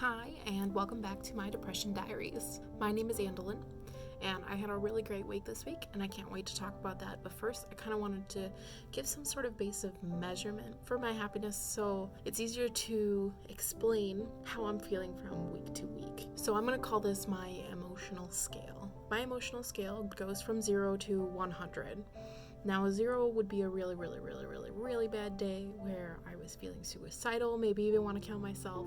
Hi, and welcome back to my Depression Diaries. My name is Andalyn, and I had a really great week this week, and I can't wait to talk about that. But first, I kind of wanted to give some sort of base of measurement for my happiness so it's easier to explain how I'm feeling from week to week. So I'm going to call this my emotional scale. My emotional scale goes from 0 to 100. Now, a 0 would be a really bad day where I was feeling suicidal, maybe even want to kill myself.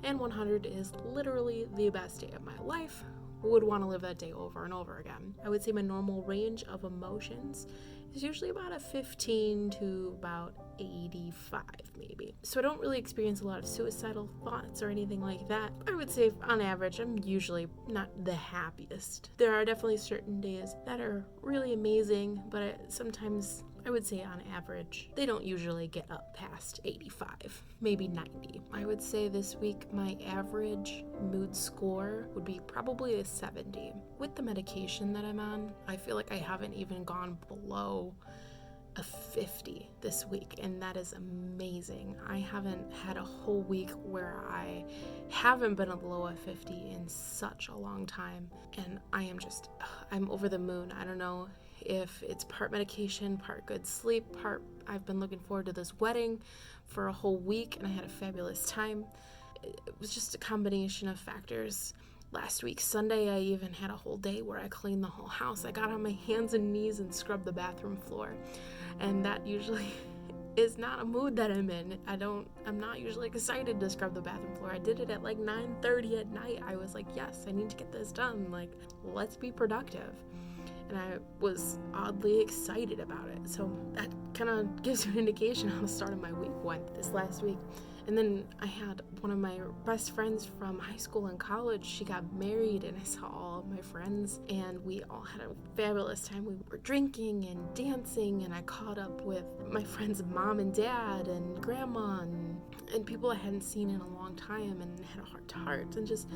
And 100 is literally the best day of my life. Would want to live that day over and over again. I would say my normal range of emotions is usually about a 15 to about 85 maybe. So I don't really experience a lot of suicidal thoughts or anything like that. I would say on average I'm usually not the happiest. There are definitely certain days that are really amazing, but sometimes I would say on average, they don't usually get up past 85, maybe 90. I would say this week my average mood score would be probably a 70. With the medication that I'm on, I feel like I haven't even gone below a 50 this week, and that is amazing. I haven't had a whole week where I haven't been below a 50 in such a long time, and I'm over the moon. I don't know if it's part medication, part good sleep, part I've been looking forward to this wedding for a whole week and I had a fabulous time. It was just a combination of factors. Last week, Sunday, I even had a whole day where I cleaned the whole house. I got on my hands and knees and scrubbed the bathroom floor. And that usually is not a mood that I'm in. I'm not usually excited to scrub the bathroom floor. I did it at like 9:30 at night. I was like, yes, I need to get this done. Like, let's be productive. And I was oddly excited about it. So that kind of gives you an indication how the start of my week went this last week. And then I had one of my best friends from high school and college. She got married, and I saw all of my friends, and we all had a fabulous time. We were drinking and dancing, and I caught up with my friend's mom and dad and grandma and people I hadn't seen in a long time, and had a heart-to-heart, and just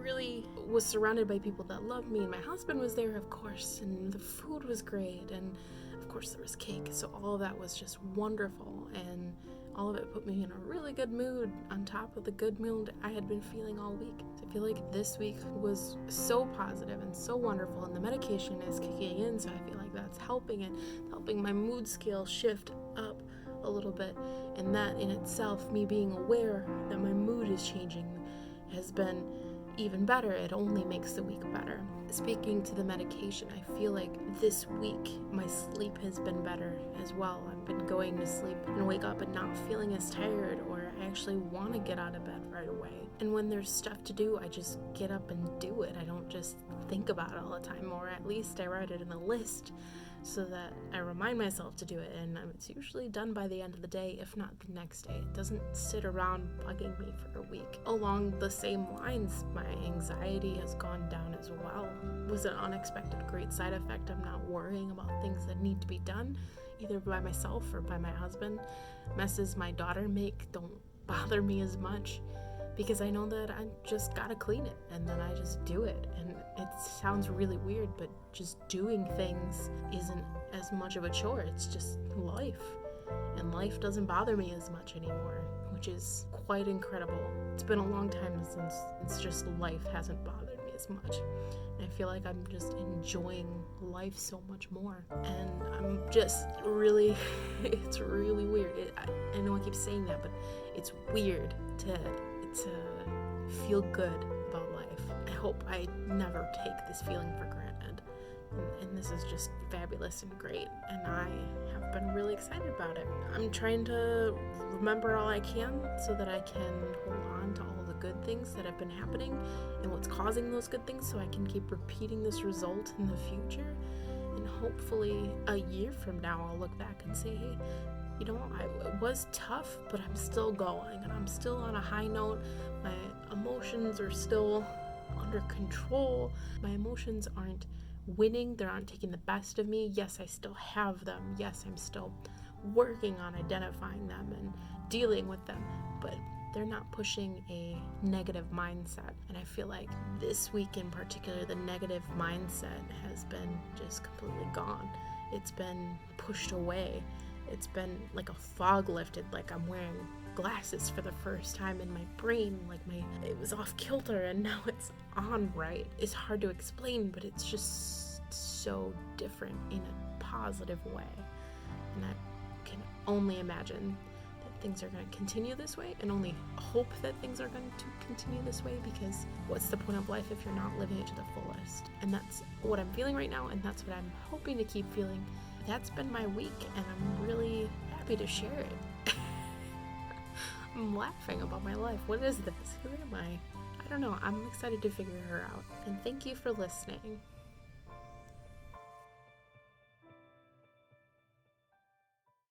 really was surrounded by people that loved me. And my husband was there, of course, and the food was great, and of course there was cake. So all of that was just wonderful, and all of it put me in a really good mood on top of the good mood I had been feeling all week. I feel like this week was so positive and so wonderful, and the medication is kicking in, so I feel like that's helping my mood scale shift up a little bit. And that in itself, me being aware that my mood is changing, has been even better. It only makes the week better. Speaking to the medication, I feel like this week my sleep has been better as well. I've been going to sleep and wake up and not feeling as tired, or I actually want to get out of bed right away. And when there's stuff to do, I just get up and do it. I don't just think about it all the time, or at least I write it in a list so that I remind myself to do it, and it's usually done by the end of the day, if not the next day. It doesn't sit around bugging me for a week. Along the same lines, my anxiety has gone down as well. It was an unexpected great side effect. I'm not worrying about things that need to be done, either by myself or by my husband. Messes my daughter make don't bother me as much, because I know that I just gotta clean it, and then I just do it. And it sounds really weird, but just doing things isn't as much of a chore. It's just life. And life doesn't bother me as much anymore, which is quite incredible. It's been a long time since it's just life hasn't bothered me as much. And I feel like I'm just enjoying life so much more. And I'm just really, it's really weird. I know I keep saying that, but it's weird to feel good about life. I hope I never take this feeling for granted. And this is just fabulous and great, and I have been really excited about it. I'm trying to remember all I can so that I can hold on to all the good things that have been happening and what's causing those good things, so I can keep repeating this result in the future. And hopefully a year from now I'll look back and say, hey, you know, it was tough, but I'm still going, and I'm still on a high note. My emotions are still under control. My emotions aren't winning. They aren't taking the best of me. Yes, I still have them. Yes, I'm still working on identifying them and dealing with them, but they're not pushing a negative mindset. And I feel like this week in particular, the negative mindset has been just completely gone. It's been pushed away. It's been like a fog lifted, like I'm wearing glasses for the first time in my brain, like it was off kilter and now it's on right. It's hard to explain, but it's just so different in a positive way. And I can only imagine that things are going to continue this way, and only hope that things are going to continue this way, because what's the point of life if you're not living it to the fullest? And that's what I'm feeling right now, and that's what I'm hoping to keep feeling. That's been my week, and I'm really happy to share it. I'm laughing about my life. What is this? Who am I? I don't know. I'm excited to figure her out. And thank you for listening.